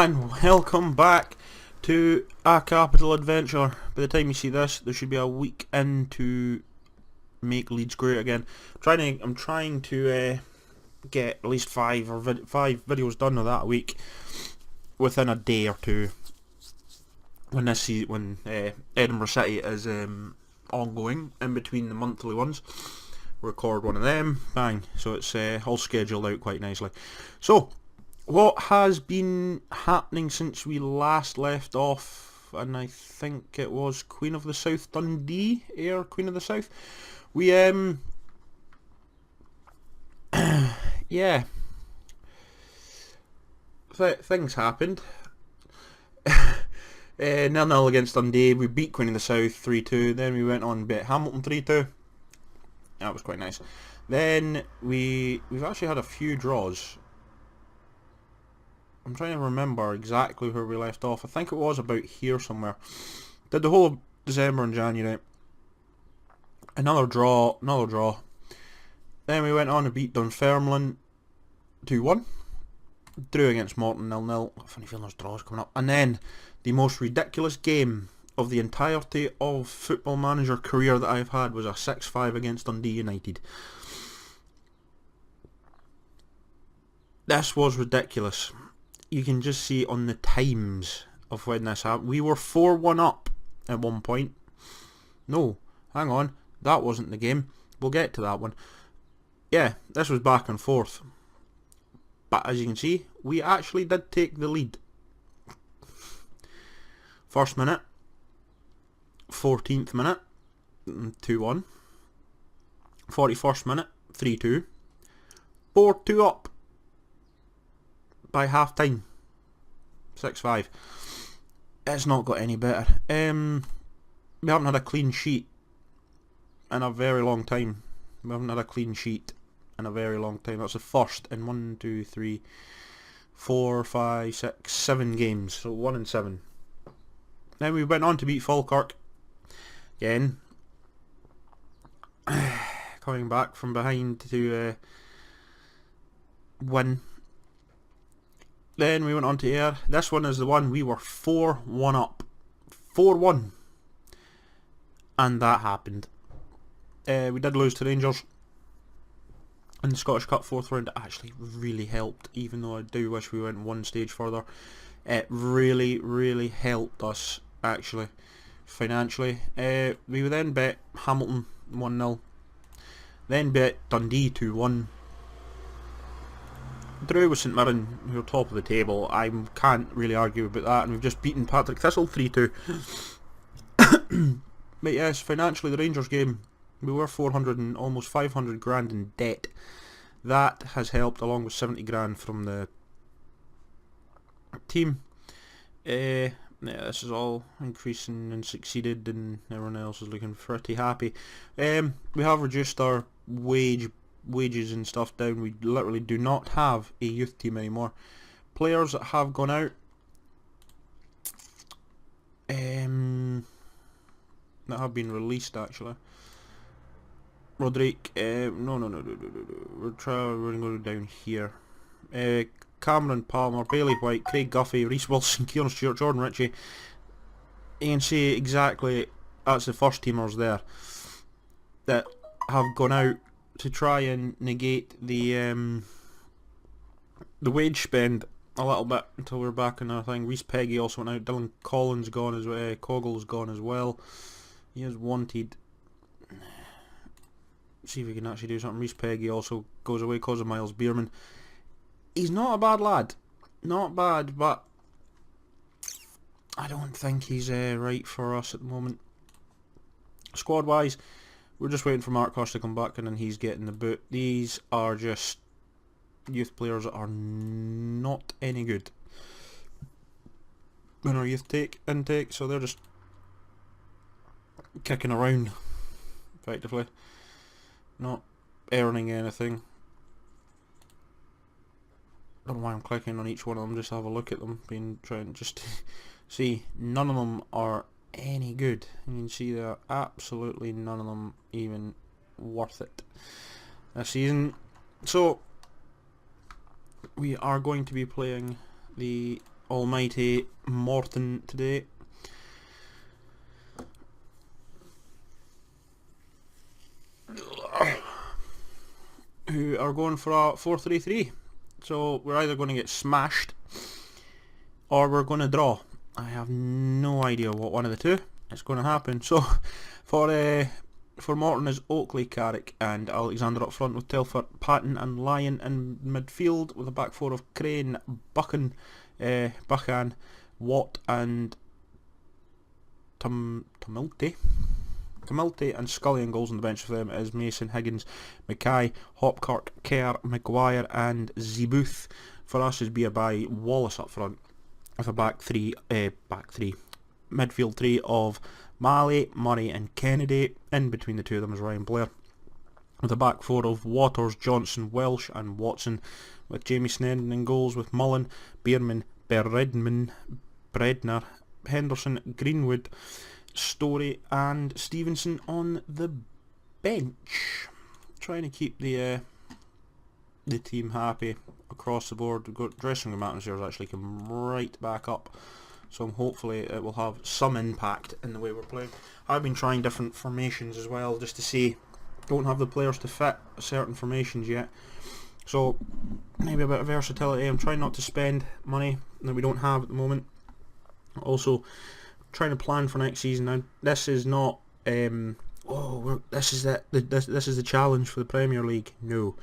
and welcome back to A Capital Adventure. By the time you see this, there should be a week in to make Leeds great again. I'm trying to get at least five videos done of that a week within a day or two. When Edinburgh City is ongoing, in between the monthly ones, record one of them, bang. So it's all scheduled out quite nicely. So, what has been happening since we last left off, and I think it was Queen of the South Dundee, Queen of the South. We, yeah, things happened. 0-0 against Dundee, we beat Queen of the South 3-2, then we went on and beat Hamilton 3-2, that was quite nice. Then we've actually had a few draws. I'm trying to remember exactly where we left off. I think it was about here somewhere. Did the whole of December and January. Another draw. Then we went on to beat Dunfermline 2-1. Drew against Morton 0-0. Funny feeling there's draws coming up. And then the most ridiculous game of the entirety of Football Manager career that I've had was a 6-5 against Dundee United. This was ridiculous. You can just see on the times of when this happened. We were 4-1 up at one point. No, hang on. That wasn't the game. We'll get to that one. Yeah, this was back and forth. But as you can see, we actually did take the lead. First minute. 14th minute. 2-1. 41st minute. 3-2. 4-2 up. By half time. 6-5. It's not got any better. We haven't had a clean sheet in a very long time. We haven't had a clean sheet in a very long time. That's the first in 1, 2, 3, 4, 5, 6, 7 games. So 1-7. Then we went on to beat Falkirk again. Coming back from behind to win. Then we went on to Ayr. This one is the one we were 4-1 up. 4-1. And that happened. We did lose to Rangers in the Scottish Cup 4th round. It actually really helped, even though I do wish we went one stage further. It really, really helped us, actually, financially. We then bet Hamilton 1-0. Then bet Dundee 2-1. Drew with St Mirren, who are top of the table. I can't really argue about that, and we've just beaten Patrick Thistle 3-2. But yes, financially the Rangers game, we were 400 and almost 500 grand in debt. That has helped, along with 70 grand from the team. Yeah, this is all increasing and succeeded, and everyone else is looking pretty happy. We have reduced our wages and stuff down. We literally do not have a youth team anymore. Players that have gone out, that have been released, actually. Roderick, no. We're going to go down here. Cameron Palmer, Bailey White, Craig Guffey, Reece Wilson, Kieran Stewart, Jordan Ritchie. You can see exactly that's the first teamers there that have gone out to try and negate the wage spend a little bit until we're back in our thing. Reece Peggy also went out. Dylan Collins gone as well. Coggle's gone as well. He is wanted. See if we can actually do something. Reece Peggy also goes away because of Miles Bierman. He's not a bad lad. Not bad, but I don't think he's right for us at the moment. Squad wise, we're just waiting for Mark Hush to come back, and then he's getting the boot. These are just youth players that are not any good in our youth intake, so they're just kicking around, effectively, not earning anything. I don't know why I'm clicking on each one of them, just have a look at them, trying just to see. None of them are any good. You can see they're absolutely none of them even worth it this season. So we are going to be playing the almighty Morton today. Who are going for a 4-3-3. So we're either going to get smashed or we're going to draw. I have no idea what one of the two is going to happen. So for Morton is Oakley, Carrick and Alexander up front, with Telford, Patton and Lyon in midfield, with a back four of Crane, Buchan, Watt and Tumilty and Scully, and goals on the bench for them is Mason, Higgins, Mackay, Hopkirk, Kerr, Maguire and Zebuth. For us is Beerby, Wallace up front, with a midfield three of Malley, Murray and Kennedy. In between the two of them is Ryan Blair, with a back four of Waters, Johnson, Welsh and Watson, with Jamie Snedden in goals, with Mullen, Bierman, Bredner, Henderson, Greenwood, Story and Stevenson on the bench. Trying to keep the team happy across the board. We've got dressing room atmosphere actually come right back up, so hopefully it will have some impact in the way we're playing. I've been trying different formations as well, just to see. Don't have the players to fit certain formations yet, so maybe a bit of versatility. I'm trying not to spend money that we don't have at the moment. Also trying to plan for next season. Now this is not this is the challenge for the Premier League. No,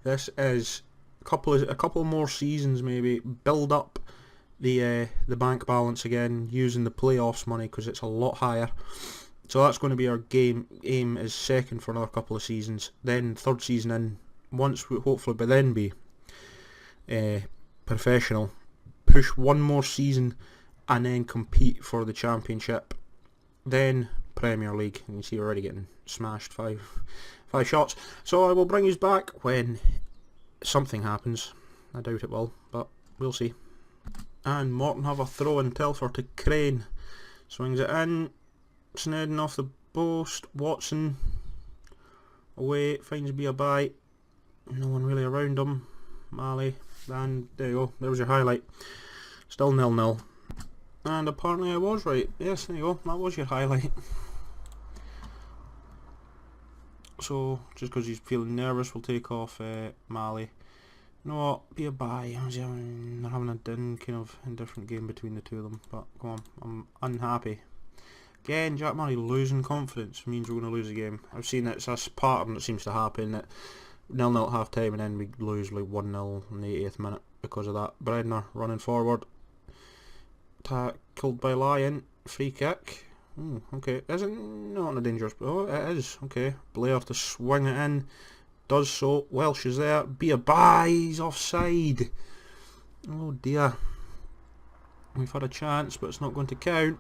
this is a couple more seasons, maybe build up the bank balance again using the playoffs money, because it's a lot higher. So that's going to be our aim is second for another couple of seasons, then third season in, once we hopefully by then be professional, push one more season and then compete for the Championship, then Premier League. And you see we're already getting smashed, five shots. So I will bring you back when something happens. I doubt it will, but we'll see. And Morton have a throw in Telford to Crane, swings it in, Snedden off the post, Watson away, finds Beerby, no one really around him, Malley, and there you go, there was your highlight. Still 0-0. And apparently I was right. Yes, there you go. That was your highlight. So, just because he's feeling nervous, we'll take off Malley. You know what? Beerby. They're having a kind of indifferent game between the two of them. But, come on. I'm unhappy. Again, Jack Murray losing confidence means we're going to lose the game. I've seen it's a pattern that seems to happen. That 0-0 at half time and then we lose like 1-0 in the 80th minute because of that. Bredner running forward. Tackled by Lyon, free kick. Okay, isn't not in a dangerous. Oh, it is. Okay, Blair to swing it in, does so. Welsh is there. Beerby, he's offside. Oh dear. We've had a chance, but it's not going to count.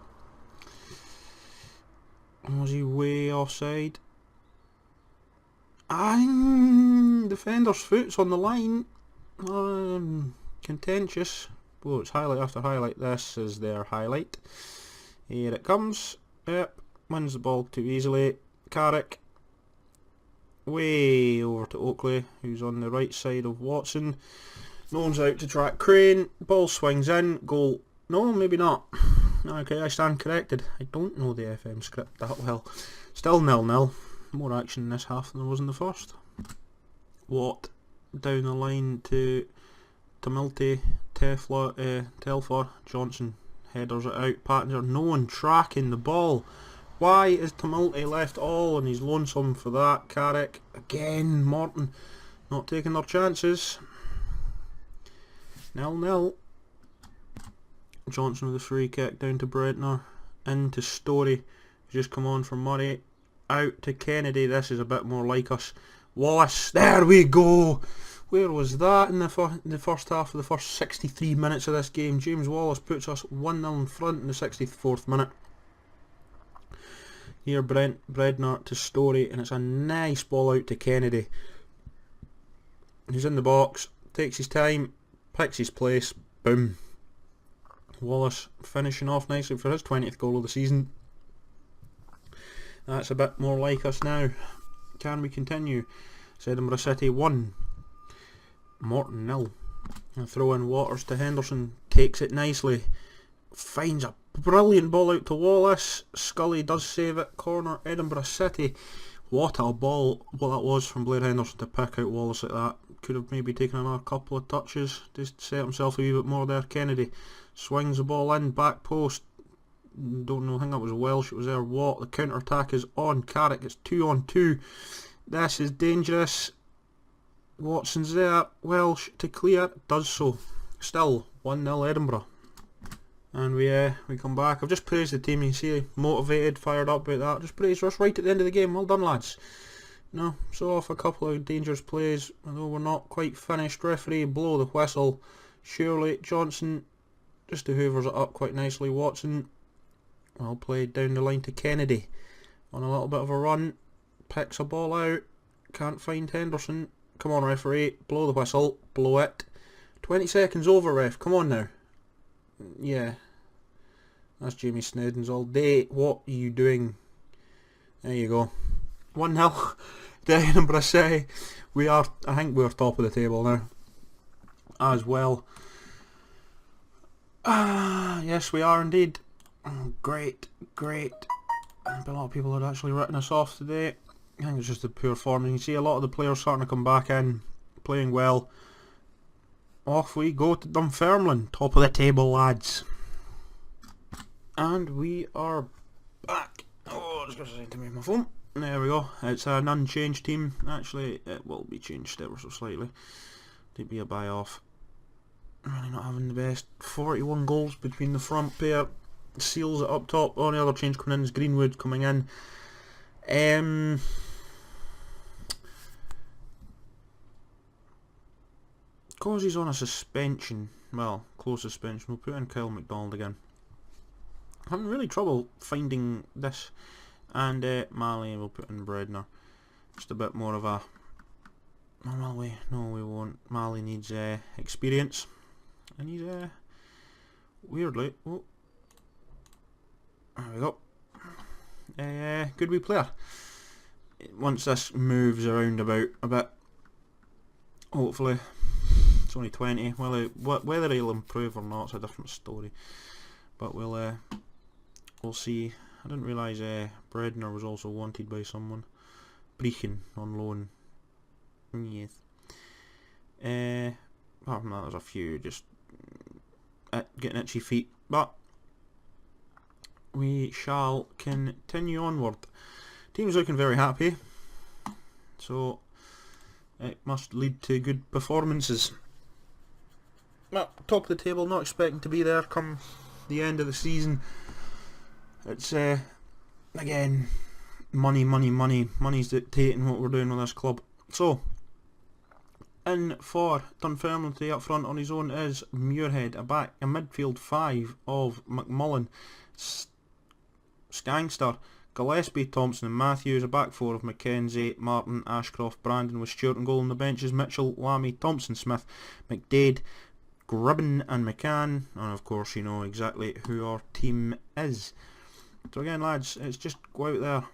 Was he way offside? And defender's foot's on the line. Contentious. Oh, it's highlight after highlight. This is their highlight. Here it comes. Yep, wins the ball too easily. Carrick way over to Oakley, who's on the right side of Watson. No one's out to track Crane. Ball swings in. Goal. No, maybe not. Okay, I stand corrected. I don't know the FM script that well. Still 0-0. More action in this half than there was in the first. Watt down the line to Tumilty, Telford, Johnson headers it out. Pattinger, no one tracking the ball. Why is Tumilty left all and he's lonesome for that? Carrick again. Morton not taking their chances. 0-0. Johnson with a free kick down to Bredner, into Story, just come on from Murray, out to Kennedy. This is a bit more like us. Wallace, there we go. Where was that in the first half of the first 63 minutes of this game? James Wallace puts us 1-0 in front in the 64th minute. Here Bredner to Story, and it's a nice ball out to Kennedy. He's in the box, takes his time, picks his place, boom. Wallace finishing off nicely for his 20th goal of the season. That's a bit more like us now. Can we continue? Edinburgh City 1, Morton 0. And throw in Waters to Henderson. takes it nicely, finds a brilliant ball out to Wallace. Scully does save it. Corner, Edinburgh City. What a ball what that was from Blair Henderson to pick out Wallace like that. Could have maybe taken another couple of touches to set himself a wee bit more there. Kennedy swings the ball in, back post. Don't know, I think that was Welsh, it was there. What? The counter attack is on. Carrick, it's 2 on 2. This is dangerous. Watson's there. Welsh to clear, does so. Still 1-0 Edinburgh. And we come back. I've just praised the team. You see, motivated, fired up about that. Just praised us right at the end of the game. Well done, lads. No, saw off a couple of dangerous plays, although we're not quite finished. Referee, blow the whistle. Surely Johnson just to hoovers it up quite nicely. Watson, well played down the line to Kennedy. On a little bit of a run. Picks a ball out. Can't find Henderson. Come on, referee. Blow the whistle. Blow it. 20 seconds over, ref. Come on now. Yeah. That's Jamie Snedden's all day. What are you doing? There you go. 1-0 to Edinburgh City. I think we're top of the table now. As well. Yes, we are indeed. Oh, great. But a lot of people had actually written us off today. I think it's just the poor form. You can see a lot of the players starting to come back in, playing well. Off we go to Dunfermline, top of the table, lads. And we are back. Oh, I was going to say to move my phone. There we go. It's an unchanged team. Actually, it will be changed ever so slightly. It'd be a buy off. Really not having the best. 41 goals between the front pair. Seals it up top. Only other change coming in is Greenwood coming in. Because he's on a suspension, well, close suspension, we'll put in Kyle McDonald again. Having really trouble finding this. And Mali, we'll put in Bredner. Just a bit more of a... No, we won't. Mali needs experience. And he's weirdly... Oh, there we go. Good wee player. Once this moves around about a bit, hopefully, it's only 20. Whether he'll improve or not, it's a different story. But we'll see. I didn't realise Bredner was also wanted by someone. Brechen on loan. Yes. Apart from that, there's a few just getting itchy feet. But we shall continue onward. Team's looking very happy, so it must lead to good performances. Well, top of the table, not expecting to be there come the end of the season. It's again money's dictating what we're doing with this club. So in for Dunfermline today up front on his own is Muirhead, a midfield 5 of McMullen, Skangster, Gillespie, Thompson and Matthews, a back 4 of Mackenzie, Martin, Ashcroft, Brandon with Stewart and goal on the benches, Mitchell, Lammy, Thompson, Smith, McDade, Gribben and McCann, and of course you know exactly who our team is. So again lads, it's just go out there.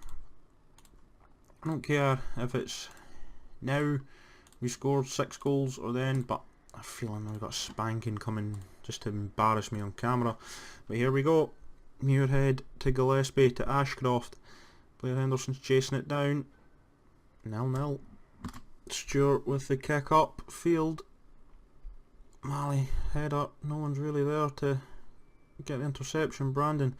I don't care if it's now we scored 6 goals or then, but I'm feeling we've got a spanking coming just to embarrass me on camera. But here we go. Muirhead to Gillespie to Ashcroft. Blair Henderson's chasing it down. 0-0. Stewart with the kick up field. Mali head up. No one's really there to get the interception. Brandon.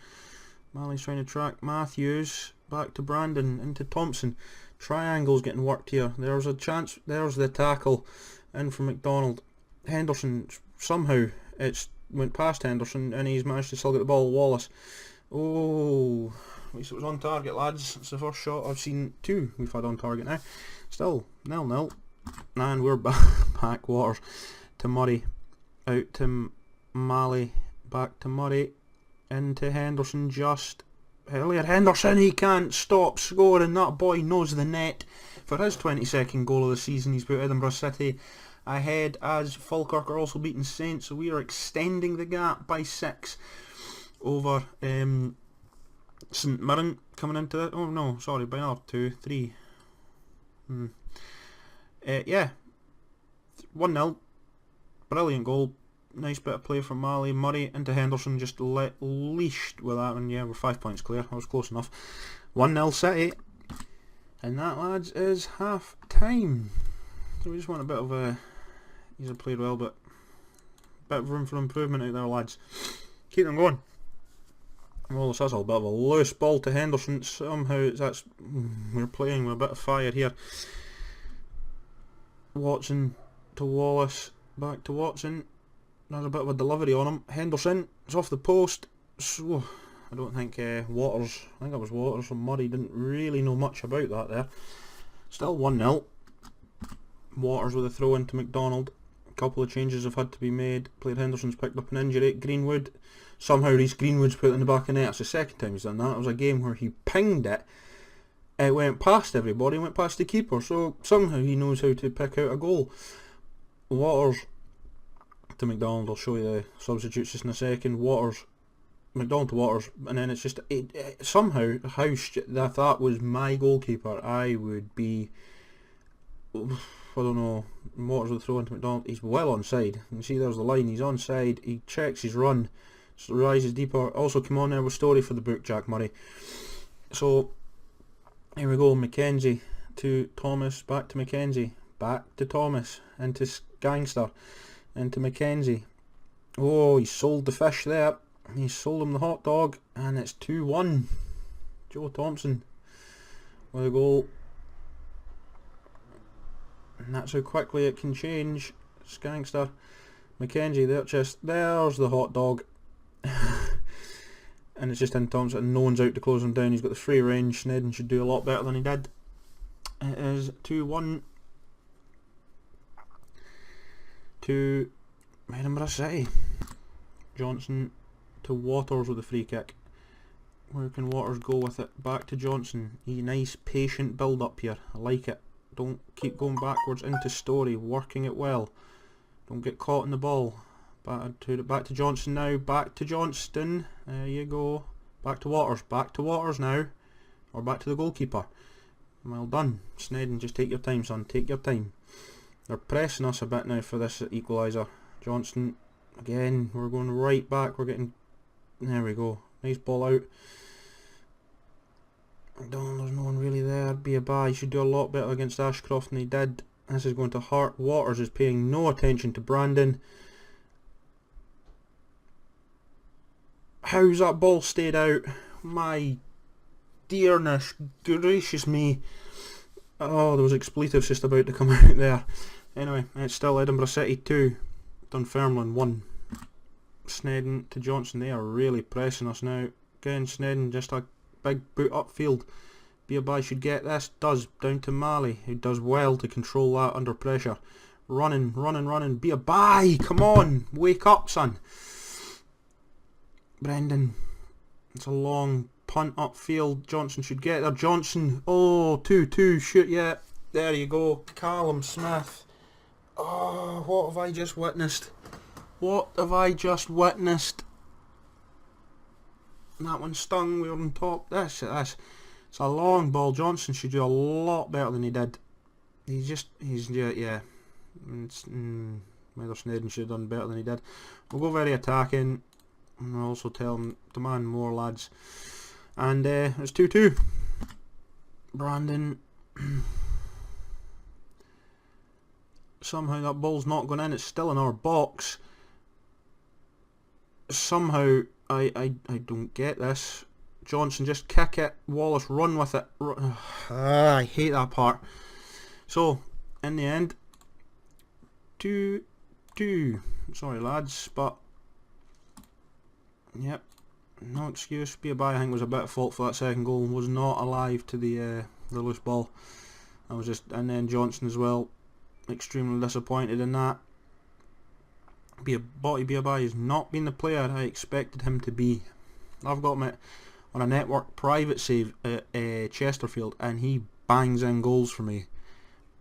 Mali's trying to track Matthews. Back to Brandon. Into Thompson. Triangle's getting worked here. There's a chance. There's the tackle in from McDonald. Henderson somehow it's went past Henderson and he's managed to still get the ball. Wallace. Oh, at least it was on target, lads. It's the first shot I've seen 2 we've had on target now. Still 0-0. And we're back waters to Murray. Out to Mali. Back to Murray. Into Henderson just. Elliot Henderson, he can't stop scoring. That boy knows the net. For his 22nd goal of the season, he's put Edinburgh City ahead as Falkirk are also beating Saints, so we are extending the gap by 6 over St Mirren coming into it. Oh no, sorry, by another 2, 3. Yeah, 1-0. Brilliant goal. Nice bit of play from Mali. Murray into Henderson, just leashed with that one. Yeah, we're 5 points clear. I was close enough. 1-0 City. And that, lads, is half time. So we just want a bit of a... He's played well, but a bit of room for improvement out there, lads. Keep them going. Well, this is a bit of a loose ball to Henderson. Somehow we're playing with a bit of fire here. Watson to Wallace. Back to Watson. There's a bit of a delivery on him. Henderson is off the post. So, I don't think Waters, I think it was Waters from Murray, didn't really know much about that there. Still 1-0. Waters with a throw into McDonald. A couple of changes have had to be made. Player Henderson's picked up an injury. Greenwood. Somehow Reece Greenwood's put in the back of the net. It's the second time he's done that. It was a game where he pinged it. It went past everybody, went past the keeper. So somehow he knows how to pick out a goal. Waters to McDonald. I'll show you the substitutes just in a second. Waters, McDonald to Waters, and then it's just somehow if that was my goalkeeper, I would be, I don't know. Waters with a throw into McDonald. He's well onside. You can see there's the line. He's onside. He checks his run, so rises deeper. Also, come on there with story for the book, Jack Murray. So here we go. Mackenzie to Thomas. Back to Mackenzie. Back to Thomas. Into Gangster. Into Mackenzie. Oh, he sold the fish there. He sold him the hot dog, and it's 2-1. Joe Thompson with a goal. And that's how quickly it can change. It's Gangster. Mackenzie there, there's the hot dog. And it's just in Thompson, and no one's out to close him down. He's got the free range. Snedden should do a lot better than he did. It is 2-1 to Edinburgh City. Johnson to Waters with a free kick. Where can Waters go with it? Back to Johnson. Nice patient build up here. I like it. Don't keep going backwards into Story. Working it well. Don't get caught in the ball. Back to Johnson now. Back to Johnston. There you go. Back to Waters. Back to Waters now. Or back to the goalkeeper. Well done. Snedden, just take your time, son. Take your time. They're pressing us a bit now for this equaliser. Johnston, again, we're going right back. We're getting... There we go. Nice ball out. There's no one really there. Be a bye. He should do a lot better against Ashcroft than he did. This is going to hurt. Waters is paying no attention to Brandon. How's that ball stayed out? My dearness gracious me. Oh, there was expletives just about to come out there. Anyway, it's still Edinburgh City 2. Dunfermline 1. Snedden to Johnson. They are really pressing us now. Again, Snedden, just a big boot upfield. Beabai should get this. Does. Down to Mali, who does well to control that under pressure. Running. Beabai, come on. Wake up, son. Brendan. It's a long punt upfield. Johnson should get there. Johnson. Oh, 2-2. Shoot, yeah. There you go. Callum Smith. Oh, what have I just witnessed? What have I just witnessed? That one stung. We were on top. It's a long ball. Johnson should do a lot better than he did. Yeah. Whether Snedden should have done better than he did. We'll go very attacking. And we'll also tell him, demand more, lads. And it's 2-2. Brandon. Somehow that ball's not going in. It's still in our box. Somehow I don't get this. Johnson, just kick it. Wallace, run with it. I hate that part. So, in the end, 2-2. Sorry, lads, but yep, no excuse. Beabai, I think, was a bit at fault for that second goal. Was not alive to the loose ball. I was just, and then Johnson as well. Extremely disappointed in that. Beabai has not been the player I expected him to be. I've got him on a network private save at Chesterfield, and he bangs in goals for me.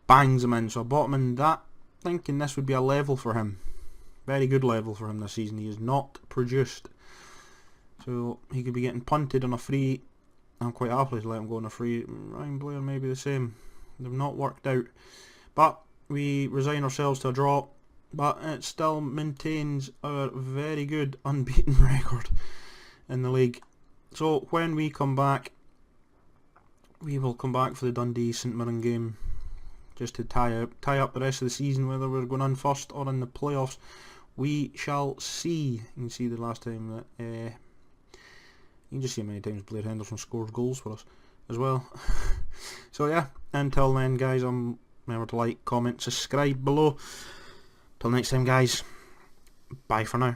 Bangs them in. So I bought him in that, thinking this would be a level for him. Very good level for him this season. He has not produced. So he could be getting punted on a free. I'm quite happy to let him go on a free. Ryan Blair maybe the same. They've not worked out. But we resign ourselves to a draw. but it still maintains our very good unbeaten record in the league. So when we come back, we will come back for the Dundee St Mirren game, just to tie up the rest of the season, whether we're going on first or in the playoffs. We shall see. You can see the last time that you can just see how many times Blair Henderson scores goals for us as well. So yeah, until then guys, remember to like, comment, subscribe below. Till next time guys, bye for now.